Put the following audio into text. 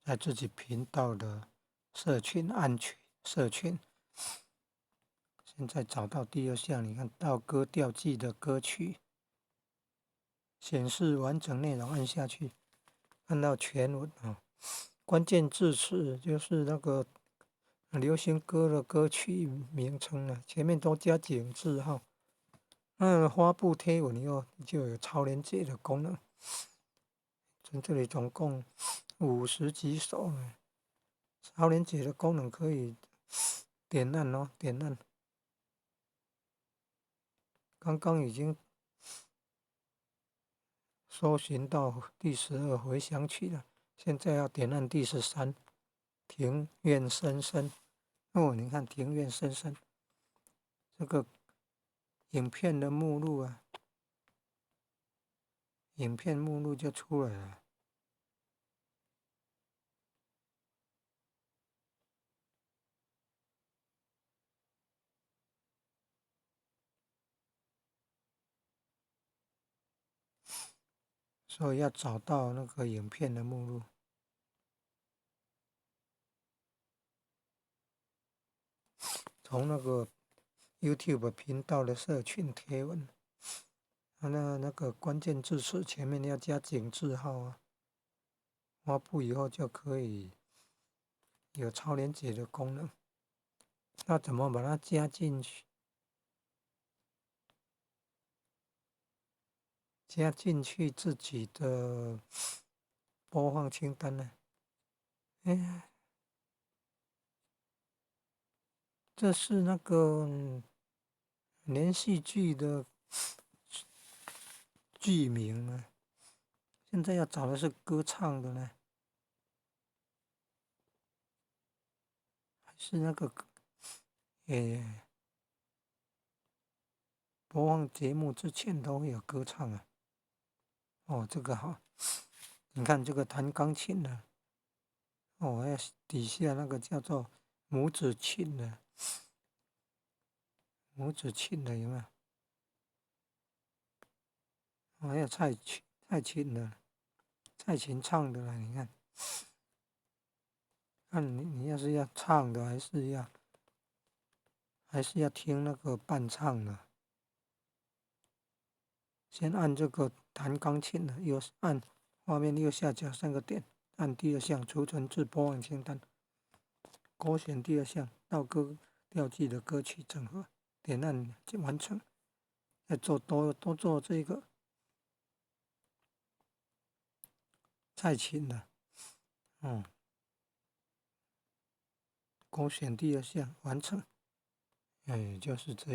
在自己频道的社群安曲社群。现在找到第二项，你看到歌调记的歌曲，显示完整内容，按下去，看到全文啊。关键字词就是那个流行歌的歌曲名称了，前面都加井字号。那发布贴文以后就有超连结的功能。这里总共50几首呢，超连结的功能可以点按哦，点按。刚刚已经搜寻到第12回响曲了，现在要点按第13，庭院深深。哦，你看庭院深深这个影片的目录啊，影片目录就出来了。所以要找到那个影片的目录，从那个 YouTube 频道的社群贴文，那个关键字词前面要加井字号啊，发布以后就可以有超连结的功能。那怎么把它加进去？加进去自己的播放清单呢？哎，这是那个连续剧的剧名啊。现在要找的是歌唱的呢，还是那个播放节目之前都会有歌唱啊？哦，这个好，你看这个弹钢琴的，哦，还有底下那个叫做拇指琴的，拇指琴的有没有？哦，还有蔡琴的，蔡琴唱的啦，你看，看你要是要唱的，还是要听那个伴唱的。先按这个弹钢琴的，按画面右下角3个点，按第2项储存至播放清单，勾选第2项到歌调记的歌曲整合，点按完成。再多做这个蔡琴的，勾选第2项完成。就是这样。